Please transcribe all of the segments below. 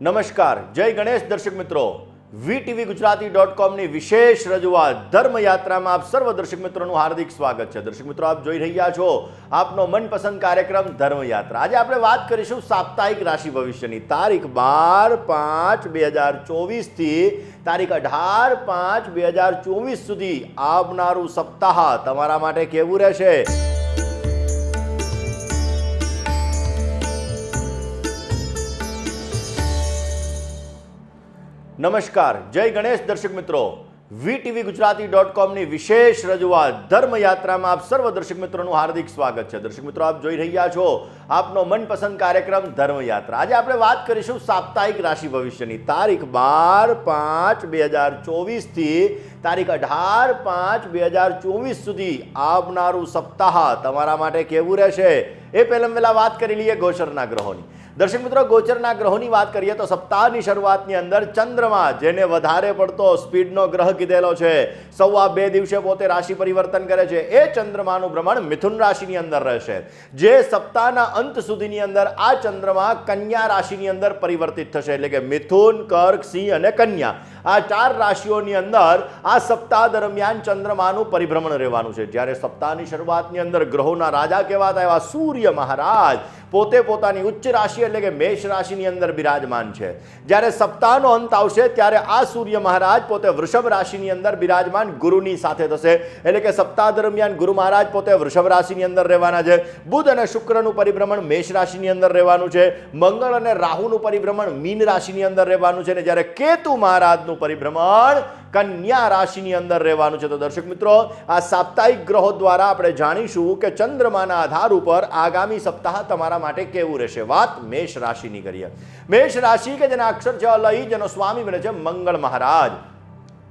નમસ્કાર, જય ગણેશ દર્શક મિત્રો. વીટીવી ગુજરાતી.comની વિશેષ રજૂઆત ધર્મયાત્રામાં આપ સર્વ દર્શક મિત્રોનું હાર્દિક સ્વાગત છે. દર્શક મિત્રો, આપ જોઈ રહ્યા છો આપનો મનપસંદ કાર્યક્રમ ધર્મયાત્રા. આજે આપણે વાત કરીશું સાપ્તાહિક રાશિ ભવિષ્યની. તારીખ 12/5/2024 થી તારીખ 18/5/2024 સુધી આવનારું સપ્તાહ તમારા માટે કેવું રહેશે. નમસ્કાર, જય ગણેશ દર્શક મિત્રો. વીટીવી ગુજરાતી.comની વિશેષ રજૂઆત ધર્મયાત્રામાં આપ સર્વ દર્શક મિત્રોનું હાર્દિક સ્વાગત છે. દર્શક મિત્રો, આપ જોઈ રહ્યા છો આપનો મનપસંદ કાર્યક્રમ ધર્મયાત્રા. આજે આપણે વાત કરીશું સાપ્તાહિક રાશિ ભવિષ્યની. તારીખ 12/5/2024 થી તારીખ 18/5/2024 સુધી આવનારું સપ્તાહ તમારા માટે કેવું રહેશે. એ પહેલા વાત કરી લઈએ ગોચરના ગ્રહોની. દર્શક મિત્રો, ગોચરના ગ્રહોની વાત કરીએ તો સપ્તાહની શરૂઆતની અંદર ચંદ્રમા, જેને વધારે પડતો સ્પીડનો ગ્રહ કીધેલો છે, 2.25 દિવસે પોતે રાશિ પરિવર્તન કરે છે. એ ચંદ્રમાનું ભ્રમણ મિથુન રાશિની અંદર રહેશે, જે સપ્તાહના અંત સુધીની અંદર આ ચંદ્રમા કન્યા રાશિની અંદર પરિવર્તિત થશે. એટલે કે મિથુન, કર્ક, સિંહ અને કન્યા, આ 4 રાશિઓની અંદર આ સપ્તાહ દરમિયાન ચંદ્રમાનું પરિભ્રમણ રહેવાનું છે. જ્યારે સપ્તાહની શરૂઆતની અંદર ગ્રહોના રાજા કહેવાતા એવા સૂર્ય મહારાજ પોતે પોતાની ઉચ્ચ રાશિ એટલે કે મેષ રાશિની અંદર બિરાજમાન છે. જ્યારે સપ્તાહનો અંત આવશે ત્યારે આ સૂર્ય મહારાજ પોતે વૃષભ રાશિની અંદર બિરાજમાન ગુરુની સાથે થશે. એટલે કે સપ્તાહ દરમિયાન ગુરુ મહારાજ પોતે વૃષભ રાશિની અંદર રહેવાના છે. બુધ અને શુક્રનું પરિભ્રમણ મેષ રાશિની અંદર રહેવાનું છે. મંગળ અને રાહુનું પરિભ્રમણ મીન રાશિની અંદર રહેવાનું છે. અને જ્યારે કેતુ મહારાજનું પરિભ્રમણ કન્યા રાશિની અંદર રહેવાનું છે. તો દર્શક મિત્રો, આ સાપ્તાહિક ગ્રહો દ્વારા આપણે જાણીશું કે ચંદ્રમાના આધાર ઉપર આગામી સપ્તાહ તમારા માટે કેવું રહેશે. વાત મેષ રાશિની કરીએ. મેષ રાશિ કે જેના અક્ષર છે અલય, જેનો સ્વામી બને છે મંગળ મહારાજ.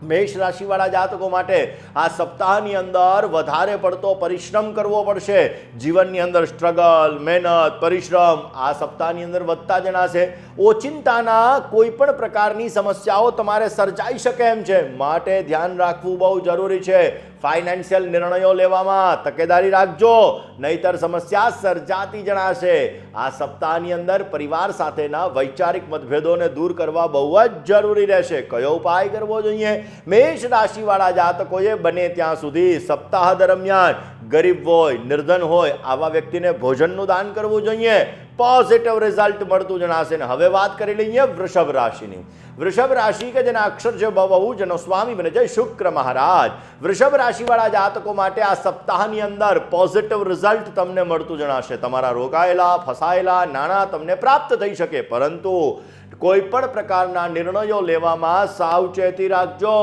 મેષ રાશિવાળા જાતકો માટે આ સપ્તાહની અંદર વધારે પડતો પરિશ્રમ કરવો પડશે. જીવનની અંદર સ્ટ્રગલ, મહેનત, પરિશ્રમ આ સપ્તાહની અંદર વધતા જણાશે. ઓચિંતાના કોઈ પણ પ્રકારની સમસ્યાઓ તમારે સર્જાઈ શકે એમ છે, માટે ધ્યાન રાખવું બહુ જરૂરી છે. ફાઇનાન્શિયલ નિર્ણયો લેવામાં તકેદારી રાખજો, નહીતર સમસ્યા સર્જાતી જણાશે. આ સપ્તાહની અંદર પરિવાર સાથેના વૈચારિક મતભેદોને દૂર કરવા બહુ જ જરૂરી રહેશે. કયો ઉપાય કરવો જોઈએ? મેષ રાશિવાળા જાતકોએ બને ત્યાં સુધી સપ્તાહ દરમિયાન ગરીબ હોય, નિર્ધન હોય આવા વ્યક્તિને ભોજનનું દાન કરવું જોઈએ. પોઝિટિવ રિઝલ્ટ મળતું જણાશે. ને હવે વાત કરી લઈએ વૃષભ રાશિની. વૃષભ રાશિ કે જેના અક્ષર છે બહુ, જેનો સ્વામી બને છે શુક્ર મહારાજ. વૃષભ રાશિવાળા જાતકો માટે આ સપ્તાહની અંદર પોઝિટિવ રિઝલ્ટ તમને મળતું જણાશે. તમારા રોકાયેલા ફસાયેલા નાણાં તમને પ્રાપ્ત થઈ શકે, પરંતુ કોઈ પણ પ્રકારના નિર્ણયો લેવામાં સાવચેતી રાખજો,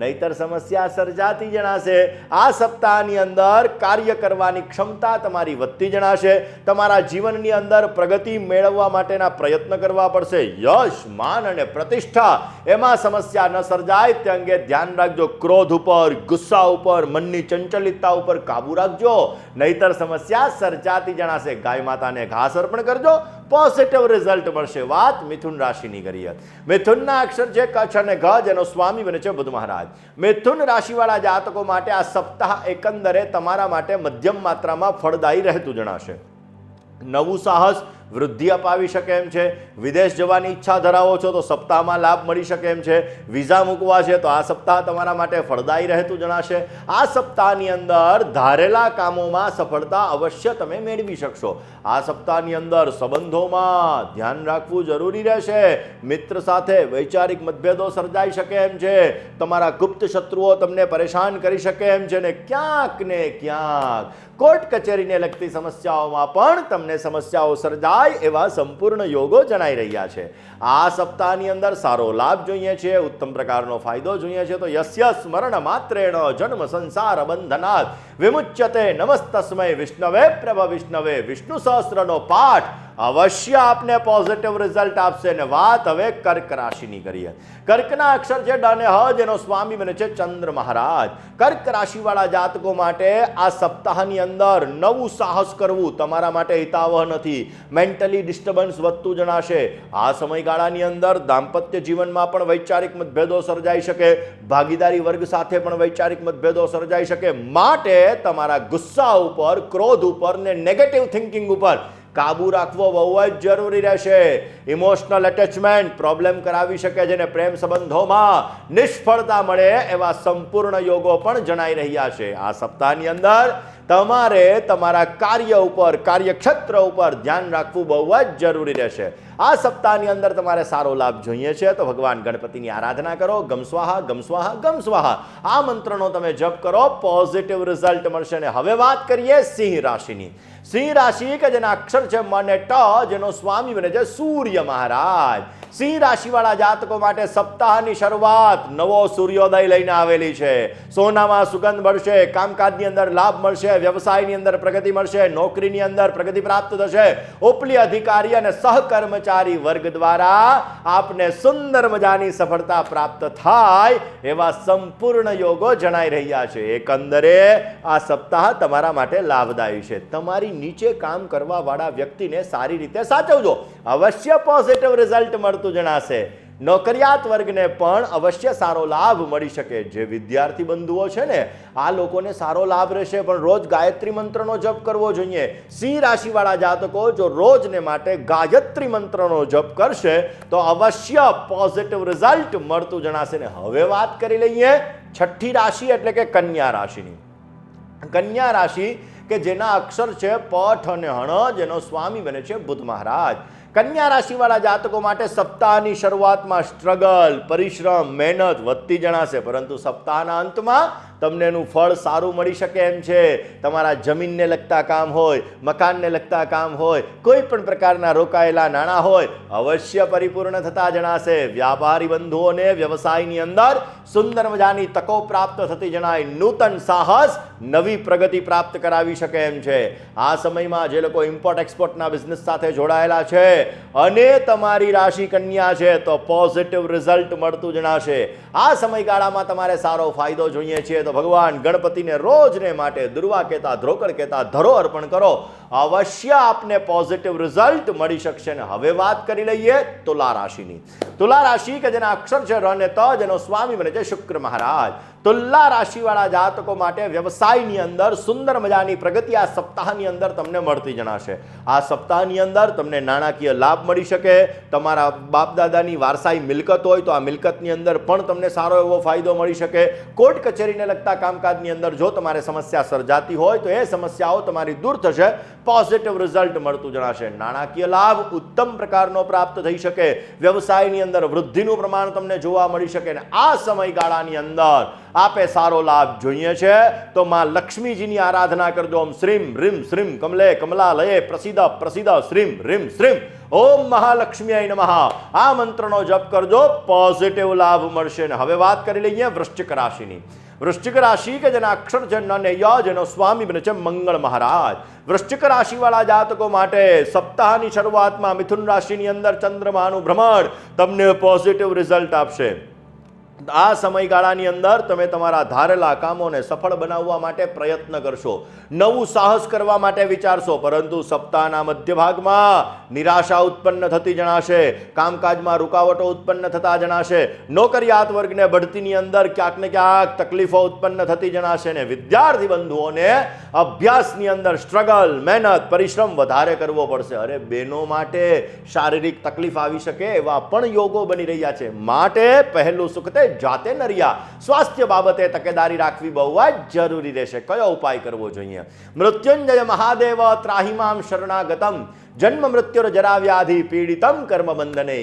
નહીતર સમસ્યા સર્જાતી જણાશે. આ સપ્તાહની અંદર કાર્ય કરવાની ક્ષમતા તમારી વધતી જણાશે. તમારા જીવનની અંદર પ્રગતિ મેળવવા માટેના પ્રયત્ન કરવા પડશે. યશ, માન અને પ્રતિષ્ઠા એમાં સમસ્યા ન સર્જાય તે અંગે ધ્યાન રાખજો. ક્રોધ ઉપર, ગુસ્સા ઉપર, મનની ચંચલિતતા ઉપર કાબુ રાખજો, નહીતર સમસ્યા સર્જાતી જણાશે. ગાય માતાને ઘાસ અર્પણ કરજો, પોઝિટિવ રિઝલ્ટ મળશે. વાત મિથુન રાશિની કરીએ. મિથુનના અક્ષર છે કચ્છ અને ઘ, જેનો સ્વામી બને છે બુધ મહારાજ. મિથુન રાશિવાળા જાતકો માટે આ સપ્તાહ એકંદરે તમારા માટે મધ્યમ માત્રામાં ફળદાયી રહેતું જણાશે. નવું સાહસ વૃદ્ધિ અપાવી શકે એમ છે. વિદેશ જવાની ઈચ્છા ધરાવો છો તો સપ્તાહમાં લાભ મળી શકે એમ છે. વિઝા મૂકવા છે તો આ સપ્તાહ તમારા માટે ફળદાયી રહેતું જણાશે. આ સપ્તાહની અંદર ધારેલા કામોમાં સફળતા અવશ્ય તમે મેળવી શકશો. આ સપ્તાહની અંદર સંબંધોમાં ધ્યાન રાખવું જરૂરી રહેશે. મિત્ર સાથે વૈચારિક મતભેદો સર્જાઈ શકે એમ છે. તમારા ગુપ્ત શત્રુઓ તમને પરેશાન કરી શકે એમ છે. ને ક્યાંક ને ક્યાંક કોર્ટ કચેરીને લગતી સમસ્યાઓમાં પણ તમને સમસ્યાઓ સર્જાય એવા સંપૂર્ણ યોગો જણાઈ રહ્યા છે. આ સપ્તાહની અંદર સારો લાભ જોઈએ છે, ઉત્તમ પ્રકારનો ફાયદો જોઈએ છે, તો યસ્ય સ્મરણ માત્રેણ જન્મ સંસાર બંધનાત વિમુચ્યતે નમસ્તસ્મૈ વિષ્ણવે પ્રભ વિષ્ણવે. વિષ્ણુ સહસ્રનો પાઠ અવશ્ય આપને પોઝિટિવ રિઝલ્ટ આપશે. ને વાત હવે કર્ક રાશિની કરીએ. કર્કના અક્ષર છે ડ અને હ, જેનો સ્વામી બને છે ચંદ્ર મહારાજ. કર્ક રાશિવાળા જાતકો માટે આ સપ્તાહની અંદર નવું સાહસ કરવું તમારા માટે હિતાવહ નથી. મેન્ટલી ડિસ્ટર્બન્સ વધતું જણાશે. આ સમયગાળાની અંદર દાંપત્ય જીવનમાં પણ વૈચારિક મતભેદો સર્જાઈ શકે. ભાગીદારી વર્ગ સાથે પણ વૈચારિક મતભેદો સર્જાઈ શકે. માટે તમારા ગુસ્સા ઉપર, ક્રોધ ઉપર ને નેગેટિવ થિંકિંગ ઉપર કાબુ રાખવો બહુ જ જરૂરી રહેશે. ઇમોશનલ એટેચમેન્ટ પ્રોબ્લેમ કરાવી શકે છે ને પ્રેમ સંબંધોમાં નિષ્ફળતા મળે એવા સંપૂર્ણ યોગો પણ જણાઈ રહ્યા છે. આ સપ્તાહની અંદર તમારે તમારા કાર્ય ઉપર, કાર્યક્ષેત્ર ઉપર ધ્યાન રાખવું બહુ જ જરૂરી રહેશે. આ સપ્તાહની અંદર તમારે સારો લાભ જોઈએ છે તો ભગવાન ગણપતિની આરાધના કરો. ગમ સ્વાહા ગમ સ્વાહા ગમ સ્વાહા આ મંત્રનો તમે જપ કરો, પોઝિટિવ રિઝલ્ટ મળશે. અને હવે વાત કરીએ સિંહ રાશિની. સિંહ રાશિ કે જેના અક્ષર છે મ અને ટ, જેનો સ્વામી બને છે સૂર્ય મહારાજ. સિંહ રાશિવાળા જાતકો માટે સપ્તાહની શરૂઆત નવો સૂર્યોદય લઈને આવેલી છે. સોનામાં સુગંધ મળશે, કામકાજની અંદર લાભ મળશે, વ્યવસાયની અંદર પ્રગતિ મળશે, નોકરીની અંદર પ્રગતિ પ્રાપ્ત થશે. ઉપલી અધિકારી અને સહકર્મચારી વર્ગ દ્વારા આપને સુંદર મજાની સફળતા પ્રાપ્ત થાય એવા સંપૂર્ણ યોગો જણાઈ રહ્યા છે. એકંદરે આ સપ્તાહ તમારા માટે લાભદાયી છે. તમારી નીચે કામ કરવા વાળા વ્યક્તિને સારી રીતે સાચવજો, અવશ્ય પોઝિટિવ રિઝલ્ટ મળતું જણાશે. નોકરિયાત વર્ગને પણ અવશ્ય સારો લાભ મળી શકે. જે વિદ્યાર્થી બંધુઓ છે ને, આ લોકોને સારો લાભ રહેશે, પણ રોજ ગાયત્રી મંત્રનો જપ કરવો જોઈએ. સિંહ રાશિવાળા જાતકો જો રોજને માટે ગાયત્રી મંત્રનો જપ કરશે તો અવશ્ય પોઝિટિવ રિઝલ્ટ મળતું જણાશે. ને હવે વાત કરી લઈએ છઠ્ઠી રાશિ એટલે કે કન્યા રાશિની. કન્યા રાશિ કે જેના અક્ષર છે પઠ અને હણ, જેનો સ્વામી બને છે બુધ મહારાજ. કન્યા રાશિવાળા જાતકો માટે સપ્તાહની શરૂઆતમાં સ્ટ્રગલ, પરિશ્રમ, મહેનત વધતી જણાશે, પરંતુ સપ્તાહના અંતમાં તમને એનું ફળ સારું મળી શકે એમ છે. તમારા જમીનને લગતા કામ હોય, મકાનને લગતા કામ હોય, કોઈ પણ પ્રકારના રોકાયેલા નાણાં હોય, અવશ્ય પરિપૂર્ણ થતા જણાશે. વ્યાપારી બંધુઓને વ્યવસાયની અંદર સુંદર મજાની તકો પ્રાપ્ત થતી જણાય. નૂતન સાહસ નવી પ્રગતિ પ્રાપ્ત કરાવી શકે એમ છે. આ સમયમાં જે લોકો ઇમ્પોર્ટ એક્સપોર્ટના બિઝનેસ સાથે જોડાયેલા છે અને તમારી રાશિ કન્યા છે તો પોઝિટિવ રિઝલ્ટ મળતું જણાશે. આ સમયગાળામાં તમારે સારો ફાયદો જોઈએ છે તો ભગવાન ગણપતિને રોજને માટે દુર્વા કહેતા, ધ્રોકડ કહેતા ધરો અર્પણ કરો, અવશ્ય આપને પોઝિટિવ રિઝલ્ટ મળી શકશે. ને હવે વાત કરી લઈએ તુલા રાશિની. તુલા રાશિ કે જેના અક્ષર છે ર અને ત, જેનો સ્વામી બને છે શુક્ર મહારાજ. તુલા રાશિવાળા જાતકો માટે વ્યવસાયની અંદર સુંદર મજાની પ્રગતિ આ સપ્તાહની અંદર તમને મળતી જણાશે. આ સપ્તાહની અંદર તમને નાણાકીય લાભ મળી શકે. તમારા બાપ દાદાની વારસાઈ મિલકત હોય તો આ મિલકતની અંદર પણ તમને સારો એવો ફાયદો મળી શકે. કોર્ટ કચેરીને લગતા કામકાજની અંદર જો તમારે સમસ્યા સર્જાતી હોય તો એ સમસ્યાઓ તમારી દૂર થશે, પોઝિટિવ રિઝલ્ટ મળતું જણાશે. નાણાકીય લાભ ઉત્તમ પ્રકારનો પ્રાપ્ત થઈ શકે. વ્યવસાયની અંદર વૃદ્ધિનું પ્રમાણ તમને જોવા મળી શકે. અને આ સમયગાળાની અંદર આપે સારો લાભ જોઈએ છે તો માં લક્ષ્મીજીની આરાધના કરજો. ઓમ શ્રીમ રીમ શ્રીમ કમલે કમલાલયે પ્રસિદ્ધ પ્રસિદ્ધ શ્રીમ રીમ શ્રીમ ઓમ મહાલક્ષ્મી નમઃ આ મંત્રનો જપ કરજો, પોઝિટિવ લાભ મળશે. ને હવે વાત કરી લઈએ વૃશ્ચિક રાશિની. વૃશ્ચિક રાશિ કે જેના અક્ષર છે ન ને ય, જેનો સ્વામી બને છે મંગળ મહારાજ. વૃશ્ચિક રાશિવાળા જાતકો માટે સપ્તાહની શરૂઆતમાં મિથુન રાશિની અંદર ચંદ્રમાનું ભ્રમણ તમને પોઝિટિવ રિઝલ્ટ આપશે. આ સમયગાળાની અંદર તમે તમારા ધારેલા કામોને સફળ બનાવવા માટે પ્રયત્ન કરશો, નવું સાહસ કરવા માટે વિચારશો, પરંતુ સપ્તાહના મધ્ય ભાગમાં નિરાશા ઉત્પન્ન થતી જણાશે. કામકાજમાં રૂકાવટો ઉત્પન્ન થતા જણાશે. નોકરિયાત વર્ગને બઢતીની અંદર ક્યાંક ને ક્યાંક તકલીફો ઉત્પન્ન થતી જણાશે. ને વિદ્યાર્થી બંધુઓને અભ્યાસની અંદર સ્ટ્રગલ, મહેનત, પરિશ્રમ વધારે કરવો પડશે. અરે બહેનો માટે શારીરિક તકલીફ આવી શકે એવા પણ યોગો બની રહ્યા છે. માટે પહેલું સુખ તે જાતે નરિયા. સ્વાસ્થ્ય બાબતે તકેદારી રાખવી બહુ જ જરૂરી રહેશે. કયો ઉપાય કરવો જોઈએ? મૃત્યુંજય મહાદેવ ત્રાહિમામ શરણાગતમ જન્મ મૃત્યુર જરા વ્યાધિ પીડિતમ કર્મ બંધને.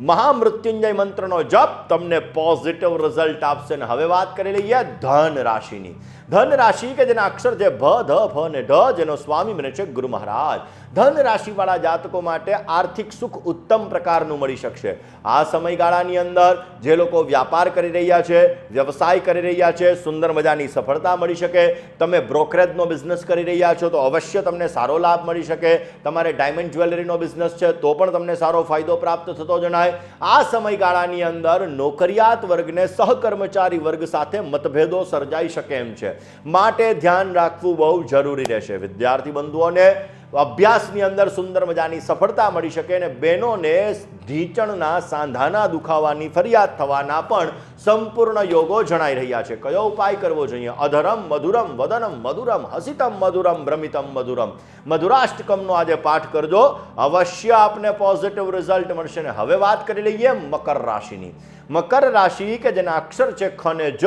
મહામૃત્યુંજય મંત્રનો જપ તમને પોઝિટિવ રિઝલ્ટ આપશે. ને હવે વાત કરી લઈએ ધન રાશિની. ધન રાશિ કે જેના અક્ષર છે ભ, ધ, ફ અને ઢ, જેનો સ્વામી બને છે ગુરુ મહારાજ. ધન રાશિવાળા જાતકો માટે આર્થિક સુખ ઉત્તમ પ્રકારનું મળી શકશે. આ સમયગાળાની અંદર જે લોકો વ્યાપાર કરી રહ્યા છે, વ્યવસાય કરી રહ્યા છે, સુંદર મજાની સફળતા મળી શકે. તમે બ્રોકરેજનો બિઝનેસ કરી રહ્યા છો તો અવશ્ય તમને સારો લાભ મળી શકે. તમારે ડાયમંડ જ્વેલરીનો બિઝનેસ છે તો પણ તમને સારો ફાયદો પ્રાપ્ત થતો જણાય. આ સમયગાળાની અંદર નોકરિયાત વર્ગને સહકર્મચારી વર્ગ સાથે મતભેદો સર્જાઈ શકે એમ છે. માટે ધ્યાન રાખવું બહુ જરૂરી રહેશે. વિદ્યાર્થી બંધુઓને અભ્યાસની અંદર સુંદર મજાની સફળતા મળી શકે અને બહેનોને ઢીંચણના સાંધાના દુખાવાની ફરિયાદ થવાના પણ સંપૂર્ણ યોગો જણાઈ રહ્યા છે. કયો ઉપાય કરવો જોઈએ? અધરમ મધુરમ વદનમ મધુરમ હસિતમ મધુરમ ભ્રમિતમ મધુરમ મધુરાષ્ટકમનો આજે પાઠ કરજો, અવશ્ય આપને પોઝિટિવ રિઝલ્ટ મળશે. ને હવે વાત કરી લઈએ મકર રાશિની. મકર રાશિ કે જેના અક્ષર છે ખ ને જ,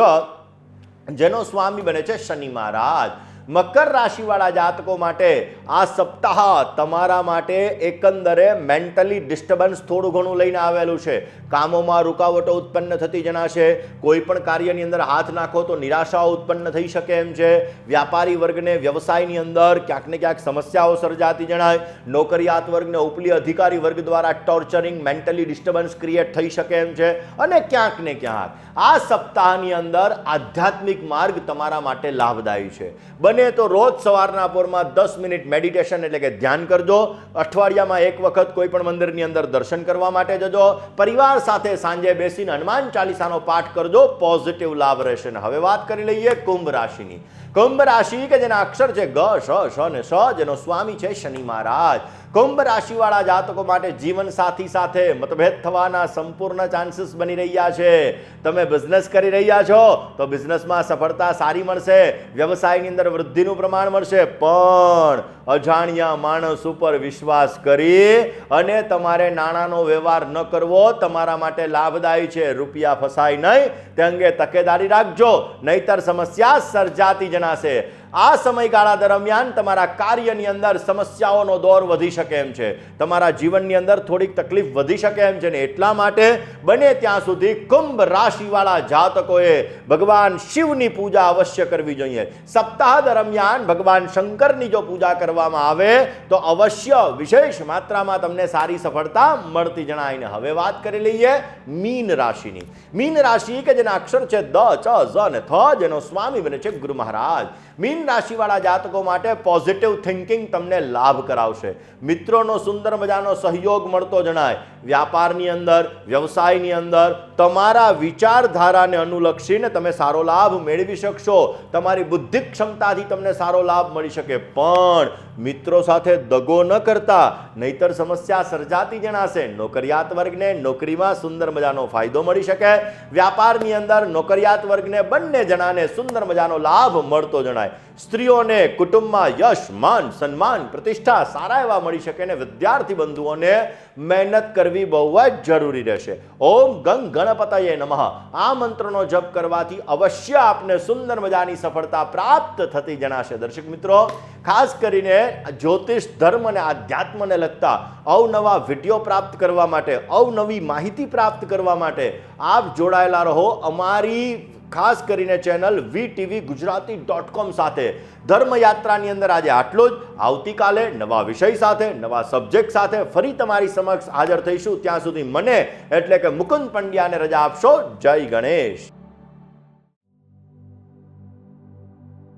જેનો સ્વામી બને છે શનિ મહારાજ. મકર રાશિવાળા જાતકો માટે આ સપ્તાહ તમારા માટે એકંદરે મેન્ટલી ડિસ્ટર્બન્સ થોડું ઘણું લઈને આવેલું છે. કામોમાં રૂકાવટો ઉત્પન્ન થતી જણાશે. કોઈ પણ કાર્યની અંદર હાથ નાખો તો નિરાશાઓ ઉત્પન્ન થઈ શકે એમ છે. વ્યાપારી વર્ગને વ્યવસાયની અંદર ક્યાંક ને ક્યાંક સમસ્યાઓ સર્જાતી જણાય. નોકરિયાત વર્ગને ઉપલી અધિકારી વર્ગ દ્વારા ટોર્ચરિંગ, મેન્ટલી ડિસ્ટર્બન્સ ક્રિએટ થઈ શકે એમ છે. અને ક્યાંક ને ક્યાંક આ સપ્તાહની અંદર આધ્યાત્મિક માર્ગ તમારા માટે લાભદાયી છે. બને તો રોજ સવારના પોરમાં 10 મિનિટ મેડિટેશન એટલે કે ધ્યાન કરજો. અઠવાડિયામાં એક વખત કોઈ પણ મંદિરની અંદર દર્શન કરવા માટે જજો. પરિવાર સાથે સાંજે બેસીને હનુમાન ચાલીસાનો પાઠ કરજો, પોઝિટિવ લાભ રહેશે. ને હવે વાત કરી લઈએ કુંભ રાશિની. કુંભ રાશિ કે જેના અક્ષર છે ગ, શ, શ ને શ, જેનો સ્વામી છે શનિ મહારાજ. કુંભ રાશિવાળા જાતકો માટે જીવન સાથી સાથે મતભેદ થવાના સંપૂર્ણ ચાન્સીસ બની રહ્યા છે. તમે બિઝનેસ કરી રહ્યા છો તો બિઝનેસમાં સફળતા સારી મળશે. વ્યવસાયની અંદર વૃદ્ધિનું પ્રમાણ મળશે. પણ અજાણ્યા માણસ ઉપર વિશ્વાસ કરી અને તમારે નાણાંનો વ્યવહાર ન કરવો તમારા માટે લાભદાયી છે. રૂપિયા ફસાય નહીં તે અંગે તકેદારી રાખજો, નહીતર સમસ્યા સર્જાતી જણાશે. આ સમયગાળા દરમિયાન તમારા કાર્યની અંદર સમસ્યાઓનો દોર વધી શકે એમ છે. તમારા જીવનની અંદર થોડીક તકલીફ વધી શકે એમ છે. ને એટલા માટે બને ત્યાં સુધી કુંભ રાશિવાળા જાતકોએ ભગવાન શિવની પૂજા અવશ્ય કરવી જોઈએ. સપ્તાહ દરમિયાન ભગવાન શંકરની જો પૂજા કરવામાં આવે તો અવશ્ય વિશેષ માત્રામાં તમને સારી સફળતા મળતી જણાય. ને હવે વાત કરી લઈએ મીન રાશિની. મીન રાશિ કે જેના અક્ષર છે દ, ચ, ઝ ને થ, જેનો સ્વામી બને છે ગુરુ મહારાજ. મીન રાશિવાળા જાતકો માટે પોઝિટિવ થિંકિંગ તમને લાભ કરાવશે. મિત્રોનો સુંદર મજાનો સહયોગ મળતો જણાય. વ્યાપારની અંદર, વ્યવસાયની અંદર તમારા વિચારધારાને અનુલક્ષીને તમે સારો લાભ મેળવી શકશો. તમારી બુદ્ધિ ક્ષમતાથી તમને સારો લાભ મળી શકે. પણ મિત્રો સાથે દગો ન કરતા, નહીતર સમસ્યા સર્જાતી જણાશે. નોકરિયાત વર્ગને નોકરીમાં સુંદર મજાનો ફાયદો મળી શકે. વ્યાપારની અંદર નોકરિયાત વર્ગને બંને જણાને સુંદર મજાનો લાભ મળતો જણાય. સ્ત્રીઓને કુટુંબમાં યશ, માન, સન્માન, પ્રતિષ્ઠા સારા એવા મળી શકે. અને વિદ્યાર્થી બંધુઓને મહેનત કરવી બહુ જ જરૂરી રહેશે. ઓમ ગંગ ગણપતયે નમઃ આ મંત્રનો જપ કરવાથી અવશ્ય આપને સુંદર મજાની સફળતા પ્રાપ્ત થતી જણાશે. દર્શક મિત્રો, ખાસ કરીને જ્યોતિષ, ધર્મ અને આધ્યાત્મને લગતા અવનવા વિડીયો પ્રાપ્ત કરવા માટે, અવનવી માહિતી પ્રાપ્ત કરવા માટે આપ જોડાયેલા રહો અમારી ખાસ કરીને ચેનલ VTVGujarati.com સાથે. ધર્મયાત્રાની અંદર આજે આટલું જ. આવતીકાલે નવા વિષય સાથે, નવા સબ્જેક્ટ સાથે ફરી તમારી સમક્ષ હાજર થઈશું. ત્યાં સુધી મને એટલે કે મુકુંદ પંડ્યાને રજા આપશો. જય ગણેશ.